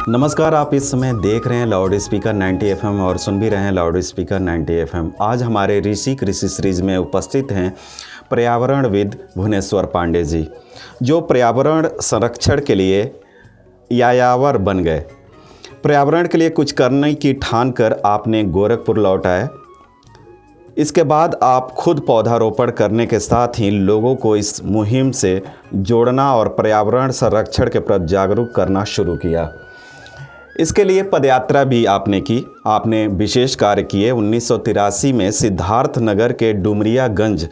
नमस्कार, आप इस समय देख रहे हैं लाउड स्पीकर 90 FM और सुन भी रहे हैं लाउड स्पीकर 90 FM। आज हमारे ऋषि कृषि सीरीज में उपस्थित हैं पर्यावरणविद भुवनेश्वर पांडे जी, जो पर्यावरण संरक्षण के लिए यायावर बन गए। पर्यावरण के लिए कुछ करने की ठान कर आपने गोरखपुर लौट आए। इसके बाद आप खुद पौधारोपण करने के साथ ही लोगों को इस मुहिम से जोड़ना और पर्यावरण संरक्षण के प्रति जागरूक करना शुरू किया। इसके लिए पदयात्रा भी आपने की। आपने विशेष कार्य किए। 1983 में सिद्धार्थ नगर के डुमरियागंज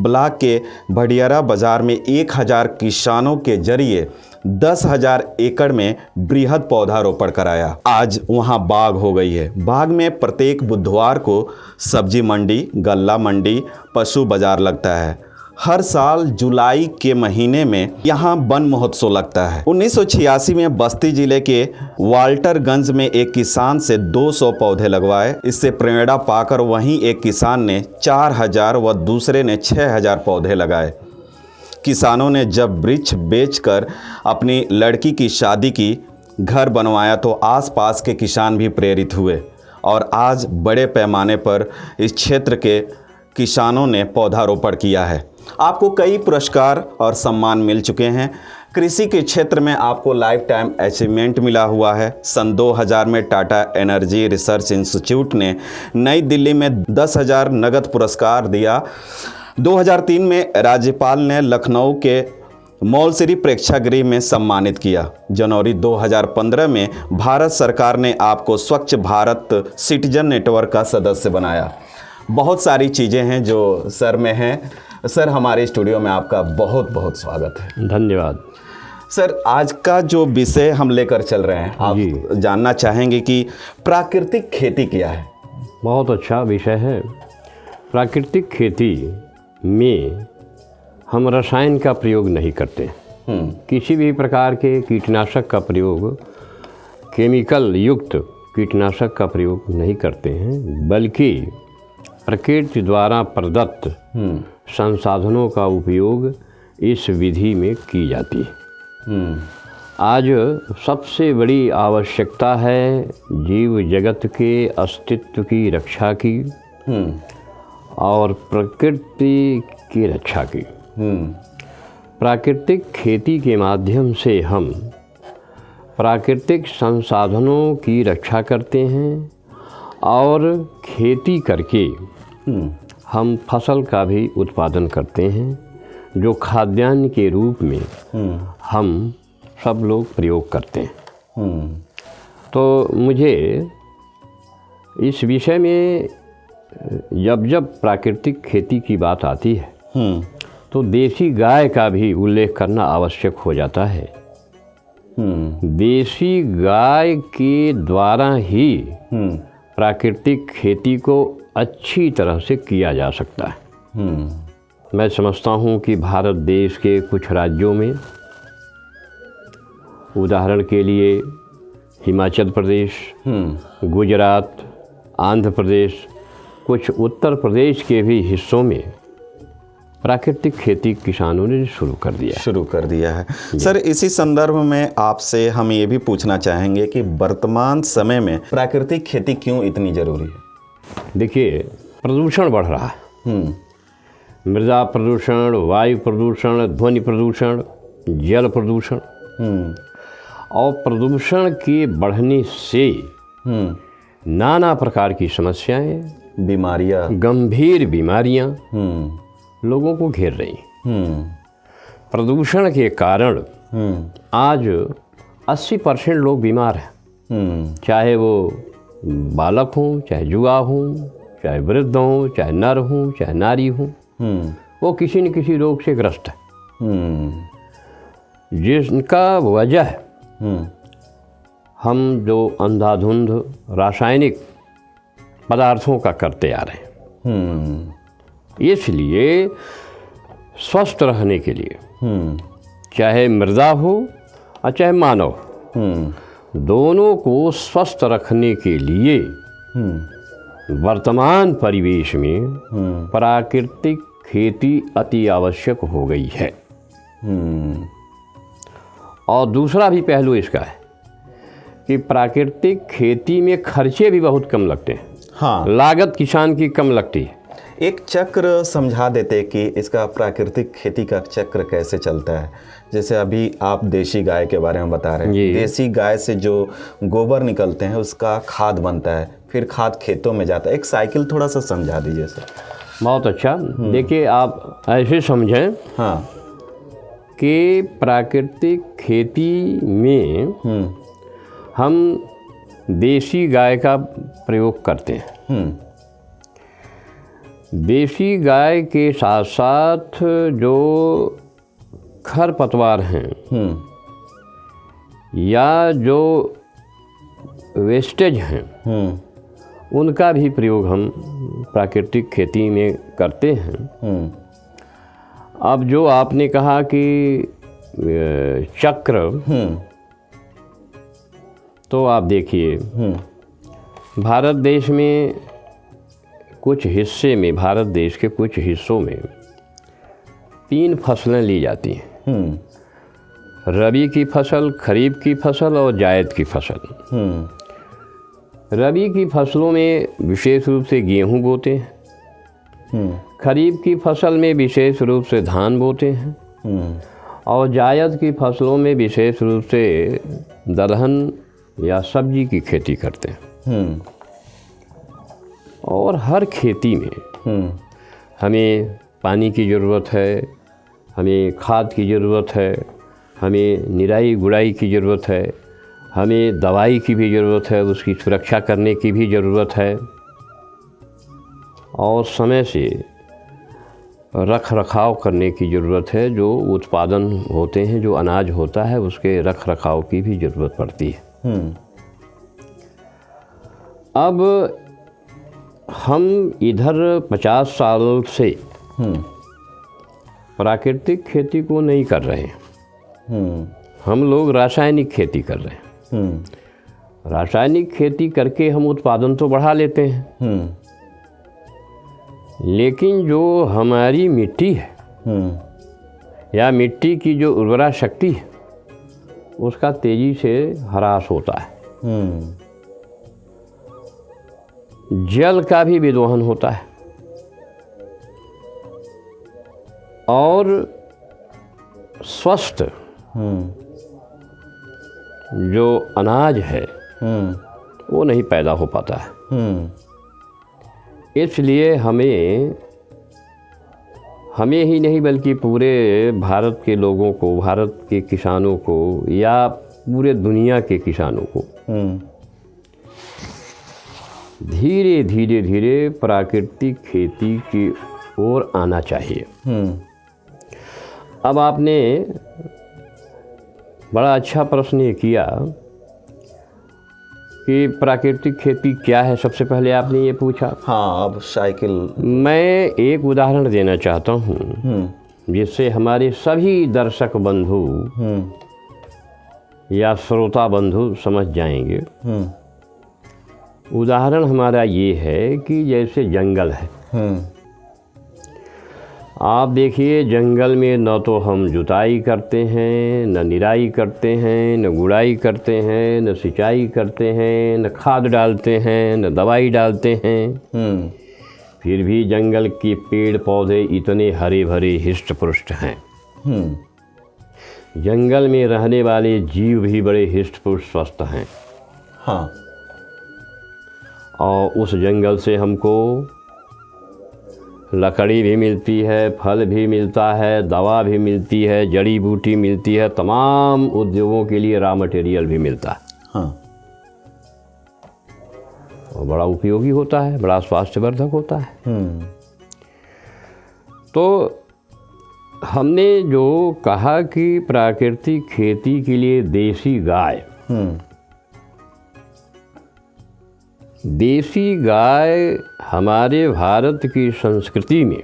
ब्लॉक के भडियारा बाजार में 1000 किसानों के जरिए 10,000 एकड़ में बृहद पौधारोपण कराया। आज वहां बाग हो गई है। बाग में प्रत्येक बुधवार को सब्जी मंडी, गल्ला मंडी, पशु बाजार लगता है। हर साल जुलाई के महीने में यहाँ वन महोत्सव लगता है। 1986 में बस्ती जिले के वाल्टरगंज में एक किसान से 200 पौधे लगवाए। इससे प्रेरणा पाकर वहीं एक किसान ने 4000 व दूसरे ने 6000 पौधे लगाए। किसानों ने जब वृक्ष बेचकर अपनी लड़की की शादी की, घर बनवाया, तो आसपास के किसान भी प्रेरित हुए और आज बड़े पैमाने पर इस क्षेत्र के किसानों ने पौधारोपण किया है। आपको कई पुरस्कार और सम्मान मिल चुके हैं। कृषि के क्षेत्र में आपको लाइफ टाइम अचीवमेंट मिला हुआ है। सन 2000 में टाटा एनर्जी रिसर्च इंस्टीट्यूट ने नई दिल्ली में 10,000 नगद पुरस्कार दिया। 2003 में राज्यपाल ने लखनऊ के मौलसिरी प्रेक्षागृह में सम्मानित किया। जनवरी 2015 में भारत सरकार ने आपको स्वच्छ भारत सिटीजन नेटवर्क का सदस्य बनाया। बहुत सारी चीज़ें हैं जो सर में हैं। सर, हमारे स्टूडियो में आपका बहुत बहुत स्वागत है। धन्यवाद। सर, आज का जो विषय हम लेकर चल रहे हैं, आप जानना चाहेंगे कि प्राकृतिक खेती क्या है? बहुत अच्छा विषय है। प्राकृतिक खेती में हम रसायन का प्रयोग नहीं करते। किसी भी प्रकार के कीटनाशक का प्रयोग, केमिकल युक्त कीटनाशक का प्रयोग नहीं करते हैं, बल्कि प्रकृति द्वारा प्रदत्त संसाधनों का उपयोग इस विधि में की जाती है। आज सबसे बड़ी आवश्यकता है जीव जगत के अस्तित्व की रक्षा की और प्रकृति की रक्षा की। प्राकृतिक खेती के माध्यम से हम प्राकृतिक संसाधनों की रक्षा करते हैं और खेती करके हम फसल का भी उत्पादन करते हैं, जो खाद्यान्न के रूप में हम सब लोग प्रयोग करते हैं। तो मुझे इस विषय में जब प्राकृतिक खेती की बात आती है तो देसी गाय का भी उल्लेख करना आवश्यक हो जाता है। देसी गाय के द्वारा ही प्राकृतिक खेती को अच्छी तरह से किया जा सकता है। मैं समझता हूँ कि भारत देश के कुछ राज्यों में, उदाहरण के लिए हिमाचल प्रदेश, गुजरात, आंध्र प्रदेश, कुछ उत्तर प्रदेश के भी हिस्सों में प्राकृतिक खेती किसानों ने शुरू कर दिया है। सर, इसी संदर्भ में आपसे हम ये भी पूछना चाहेंगे कि वर्तमान समय में प्राकृतिक खेती क्यों इतनी ज़रूरी है? देखिए, प्रदूषण बढ़ रहा है। मृदा प्रदूषण, वायु प्रदूषण, ध्वनि प्रदूषण, जल प्रदूषण, और प्रदूषण के बढ़ने से नाना प्रकार की समस्याएं, बीमारियां, गंभीर बीमारियां लोगों को घेर रही। प्रदूषण के कारण आज 80% लोग बीमार हैं। चाहे वो बालक हों, चाहे युवा हों, चाहे वृद्ध हों, चाहे नर हों, चाहे नारी हों, वो किसी न किसी रोग से ग्रस्त है। जिसका वजह हम जो अंधाधुंध रासायनिक पदार्थों का करते आ रहे हैं। इसलिए स्वस्थ रहने के लिए, चाहे मृदा हो और चाहे मानव, दोनों को स्वस्थ रखने के लिए वर्तमान परिवेश में प्राकृतिक खेती अति आवश्यक हो गई है। और दूसरा भी पहलू इसका है कि प्राकृतिक खेती में खर्चे भी बहुत कम लगते हैं। हाँ, लागत किसान की कम लगती है। एक चक्र समझा देते कि इसका प्राकृतिक खेती का चक्र कैसे चलता है। जैसे अभी आप देसी गाय के बारे में बता रहे हैं, देसी गाय से जो गोबर निकलते हैं उसका खाद बनता है, फिर खाद खेतों में जाता है। एक साइकिल थोड़ा सा समझा दीजिए सर। बहुत अच्छा। देखिए, आप ऐसे समझें हाँ कि प्राकृतिक खेती में हम देसी गाय का प्रयोग करते हैं। देसी गाय के साथ साथ जो खरपतवार हैं या जो वेस्टेज हैं उनका भी प्रयोग हम प्राकृतिक खेती में करते हैं। अब जो आपने कहा कि चक्र, तो आप देखिए भारत देश में कुछ हिस्से में, भारत देश के कुछ हिस्सों में 3 फसलें ली जाती हैं। रबी की फसल, खरीफ की फसल और जायद की फसल। रबी की फसलों में विशेष रूप से गेहूं बोते हैं, खरीफ की फसल में विशेष रूप से धान बोते हैं और जायद की फसलों में विशेष रूप से दलहन या सब्जी की खेती करते हैं। और हर खेती में हमें पानी की ज़रूरत है, हमें खाद की ज़रूरत है, हमें निराई गुड़ाई की ज़रूरत है, हमें दवाई की भी ज़रूरत है, उसकी सुरक्षा करने की भी ज़रूरत है और समय से रख रखाव करने की ज़रूरत है। जो उत्पादन होते हैं, जो अनाज होता है, उसके रख रखाव की भी ज़रूरत पड़ती है। अब हम इधर 50 साल से प्राकृतिक खेती को नहीं कर रहे हैं। हम लोग रासायनिक खेती कर रहे हैं। रासायनिक खेती करके हम उत्पादन तो बढ़ा लेते हैं, लेकिन जो हमारी मिट्टी है या मिट्टी की जो उर्वरा शक्ति है उसका तेजी से ह्रास होता है। जल का भी विदोहन होता है और स्वस्थ जो अनाज है वो नहीं पैदा हो पाता है। इसलिए हमें ही नहीं बल्कि पूरे भारत के लोगों को, भारत के किसानों को या पूरे दुनिया के किसानों को धीरे धीरे धीरे प्राकृतिक खेती की ओर आना चाहिए। अब आपने बड़ा अच्छा प्रश्न ये किया कि प्राकृतिक खेती क्या है। सबसे पहले आपने ये पूछा। हाँ, अब साइकिल मैं एक उदाहरण देना चाहता हूँ जिससे हमारे सभी दर्शक बंधु या श्रोता बंधु समझ जाएंगे। उदाहरण हमारा ये है कि जैसे जंगल है। आप देखिए, जंगल में न तो हम जुताई करते हैं, न निराई करते हैं, न गुड़ाई करते हैं, न सिंचाई करते हैं, न खाद डालते हैं, न दवाई डालते हैं। फिर भी जंगल के पेड़ पौधे इतने हरे भरे हिष्ट पुष्ट हैं। जंगल में रहने वाले जीव भी बड़े हिष्ट पुष्ट स्वस्थ हैं। हाँ, और उस जंगल से हमको लकड़ी भी मिलती है, फल भी मिलता है, दवा भी मिलती है, जड़ी बूटी मिलती है, तमाम उद्योगों के लिए रॉ मटेरियल भी मिलता है। हाँ, और बड़ा उपयोगी होता है, बड़ा स्वास्थ्यवर्धक होता है। तो हमने जो कहा कि प्राकृतिक खेती के लिए देसी गाय, देसी गाय हमारे भारत की संस्कृति में,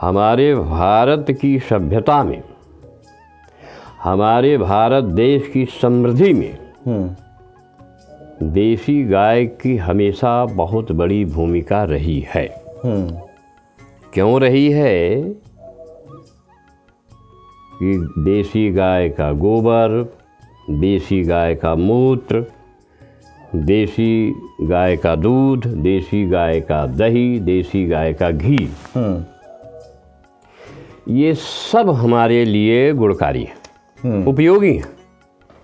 हमारे भारत की सभ्यता में, हमारे भारत देश की समृद्धि में देसी गाय की हमेशा बहुत बड़ी भूमिका रही है। क्यों रही है कि देसी गाय का गोबर, देसी गाय का मूत्र, देसी गाय का दूध, देसी गाय का दही, देसी गाय का घी, ये सब हमारे लिए गुणकारी है, उपयोगी है।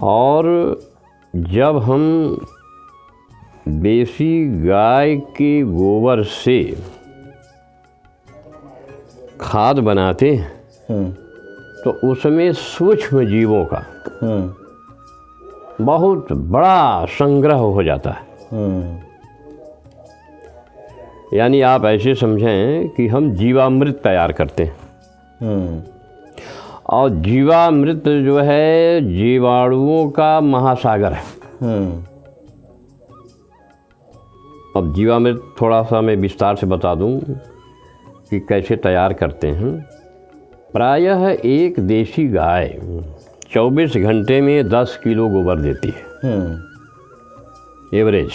और जब हम देसी गाय के गोबर से खाद बनाते हैं तो उसमें सूक्ष्म जीवों का बहुत बड़ा संग्रह हो जाता है। यानी आप ऐसे समझें कि हम जीवामृत तैयार करते हैं। और जीवामृत जो है जीवाणुओं का महासागर है। अब जीवामृत थोड़ा सा मैं विस्तार से बता दूं कि कैसे तैयार करते हैं। प्रायः एक देसी गाय 24 घंटे में 10 किलो गोबर देती है एवरेज।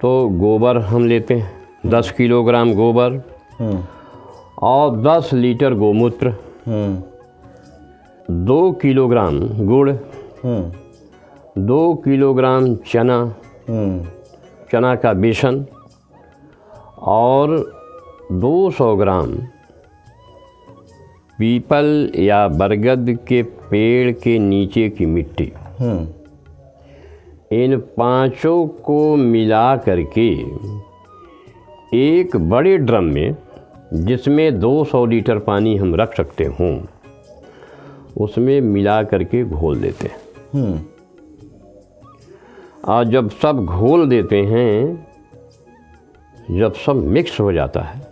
तो गोबर हम लेते हैं 10 किलोग्राम गोबर और 10 लीटर गोमूत्र, 2 किलोग्राम गुड़, 2 किलोग्राम चना, चना का बेसन और 200 ग्राम पीपल या बरगद के पेड़ के नीचे की मिट्टी। इन पांचों को मिला करके एक बड़े ड्रम में, जिसमें 200 लीटर पानी हम रख सकते हों, उसमें मिला करके घोल देते हैं। और जब सब घोल देते हैं, जब सब मिक्स हो जाता है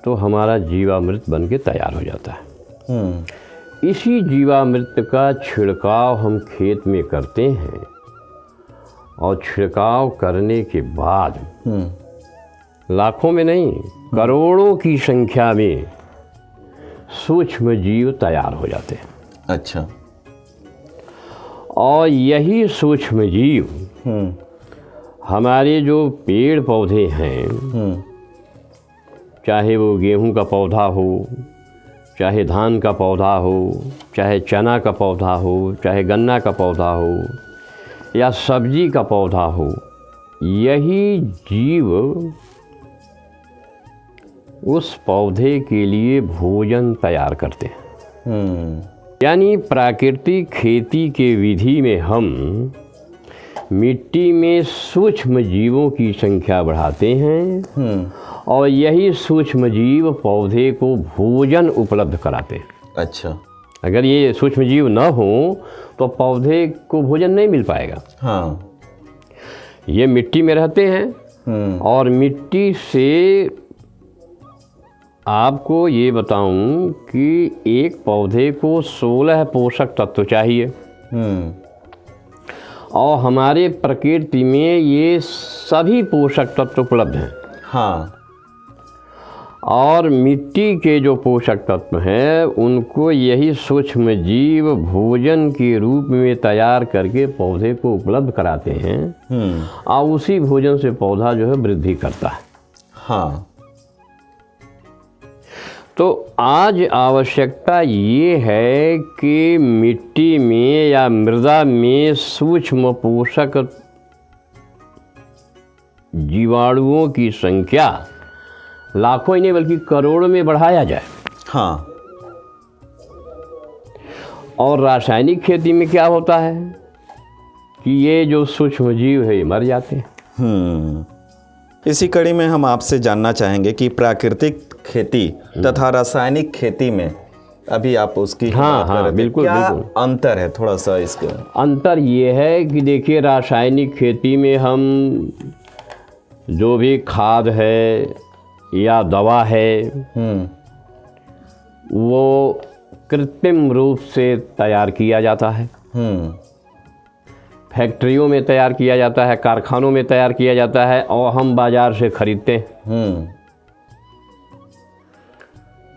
तो हमारा जीवामृत बन के तैयार हो जाता है। इसी जीवामृत का छिड़काव हम खेत में करते हैं और छिड़काव करने के बाद लाखों में नहीं, करोड़ों की संख्या में सूक्ष्म जीव तैयार हो जाते हैं। अच्छा। और यही सूक्ष्म जीव हमारे जो पेड़ पौधे हैं, चाहे वो गेहूं का पौधा हो, चाहे धान का पौधा हो, चाहे चना का पौधा हो, चाहे गन्ना का पौधा हो या सब्जी का पौधा हो, यही जीव उस पौधे के लिए भोजन तैयार करते हैं। यानी प्राकृतिक खेती के विधि में हम मिट्टी में सूक्ष्म जीवों की संख्या बढ़ाते हैं और यही सूक्ष्म जीव पौधे को भोजन उपलब्ध कराते हैं। अच्छा। अगर ये सूक्ष्म जीव न हो तो पौधे को भोजन नहीं मिल पाएगा। हाँ। ये मिट्टी में रहते हैं और मिट्टी से आपको ये बताऊं कि एक पौधे को 16 पोषक तत्व चाहिए और हमारे प्रकृति में ये सभी पोषक तत्व उपलब्ध हैं। हाँ। और मिट्टी के जो पोषक तत्व हैं उनको यही सूक्ष्म जीव भोजन के रूप में तैयार करके पौधे को उपलब्ध कराते हैं और उसी भोजन से पौधा जो है वृद्धि करता है। हाँ। तो आज आवश्यकता ये है कि मिट्टी में या मृदा में सूक्ष्म पोषक जीवाणुओं की संख्या लाखों ही नहीं बल्कि करोड़ों में बढ़ाया जाए। हाँ। और रासायनिक खेती में क्या होता है कि ये जो सूक्ष्म जीव है ये मर जाते हैं। इसी कड़ी में हम आपसे जानना चाहेंगे कि प्राकृतिक खेती तथा रासायनिक खेती में अभी आप उसकी हाँ बिल्कुल क्या बिल्कुल अंतर है, थोड़ा सा इसके अंतर ये है कि देखिए रासायनिक खेती में हम जो भी खाद है या दवा है वो कृत्रिम रूप से तैयार किया जाता है। फैक्ट्रियों में तैयार किया जाता है, कारखानों में तैयार किया जाता है और हम बाज़ार से खरीदते हैं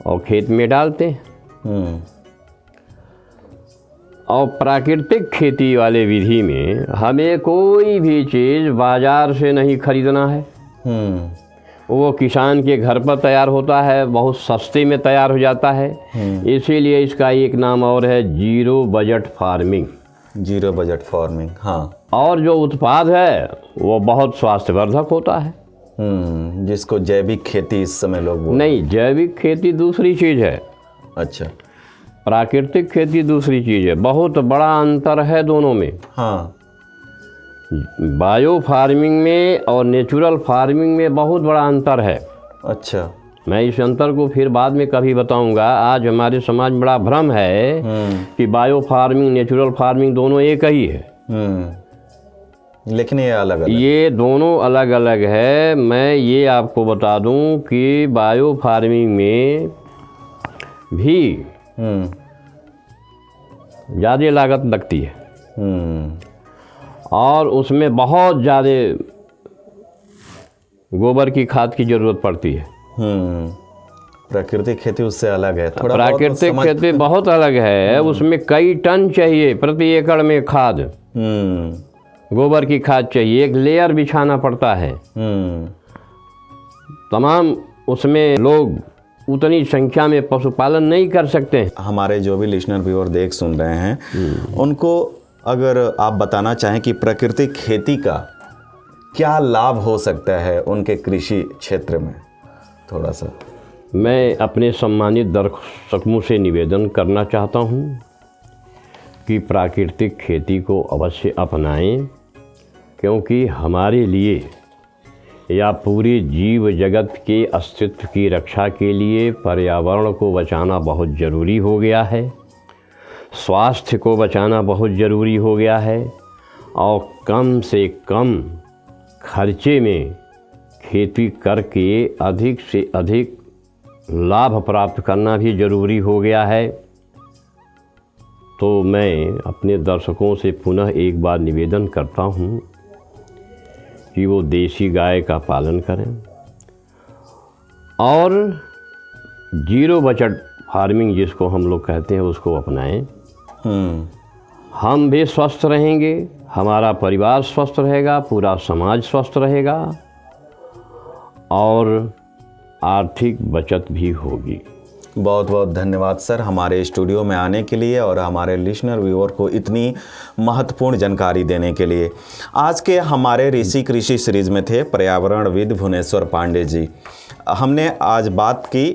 और खेत में डालते हैं। और प्राकृतिक खेती वाले विधि में हमें कोई भी चीज़ बाज़ार से नहीं खरीदना है, वो किसान के घर पर तैयार होता है, बहुत सस्ते में तैयार हो जाता है। इसीलिए इसका एक नाम और है zero budget farming. Zero budget farming, हाँ। और जो उत्पाद है वो बहुत स्वास्थ्यवर्धक होता है। जिसको जैविक खेती इस समय लोग नहीं, जैविक खेती दूसरी चीज़ है। अच्छा। प्राकृतिक खेती दूसरी चीज़ है। बहुत बड़ा अंतर है दोनों में। हाँ। बायो फार्मिंग में और नेचुरल फार्मिंग में बहुत बड़ा अंतर है। अच्छा। मैं इस अंतर को फिर बाद में कभी बताऊंगा। आज हमारे समाज में बड़ा भ्रम है कि बायो फार्मिंग, नेचुरल फार्मिंग दोनों एक ही है। लेकिन ये अलग अलग, ये दोनों अलग अलग है। मैं ये आपको बता दूं कि बायो फार्मिंग में भी ज़्यादा लागत लगती है और उसमें बहुत ज़्यादा गोबर की खाद की ज़रूरत पड़ती है। प्राकृतिक खेती उससे अलग है थोड़ा। प्राकृतिक खेती बहुत अलग है। उसमें कई टन चाहिए प्रति एकड़ में खाद, गोबर की खाद चाहिए। एक लेयर बिछाना पड़ता है। तमाम उसमें लोग उतनी संख्या में पशुपालन नहीं कर सकते। हमारे जो भी लिसनर व्यूअर देख सुन रहे हैं उनको अगर आप बताना चाहें कि प्राकृतिक खेती का क्या लाभ हो सकता है उनके कृषि क्षेत्र में, थोड़ा सा। मैं अपने सम्मानित दर्शकों से निवेदन करना चाहता हूं कि प्राकृतिक खेती को अवश्य अपनाएं, क्योंकि हमारे लिए या पूरे जीव जगत के अस्तित्व की रक्षा के लिए पर्यावरण को बचाना बहुत ज़रूरी हो गया है। स्वास्थ्य को बचाना बहुत ज़रूरी हो गया है और कम से कम खर्चे में खेती करके अधिक से अधिक लाभ प्राप्त करना भी ज़रूरी हो गया है। तो मैं अपने दर्शकों से पुनः एक बार निवेदन करता हूँ कि वो देसी गाय का पालन करें और जीरो बजट फार्मिंग जिसको हम लोग कहते हैं उसको अपनाएं। हम भी स्वस्थ रहेंगे, हमारा परिवार स्वस्थ रहेगा, पूरा समाज स्वस्थ रहेगा और आर्थिक बचत भी होगी। बहुत बहुत धन्यवाद सर हमारे स्टूडियो में आने के लिए और हमारे लिसनर व्यूअर को इतनी महत्वपूर्ण जानकारी देने के लिए। आज के हमारे ऋषि कृषि सीरीज में थे पर्यावरणविद भुवनेश्वर पांडे जी। हमने आज बात की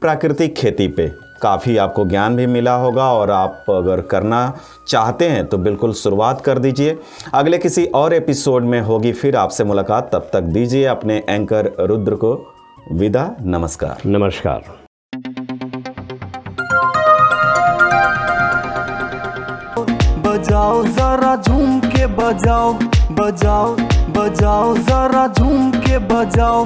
प्राकृतिक खेती पे। काफ़ी आपको ज्ञान भी मिला होगा और आप अगर करना चाहते हैं तो बिल्कुल शुरुआत कर दीजिए। अगले किसी और एपिसोड में होगी फिर आपसे मुलाकात। तब तक दीजिए अपने एंकर रुद्र को विदा। नमस्कार। नमस्कार। बजाओ जरा झूम के बजाओ, बजाओ बजाओ जरा झूम के बजाओ।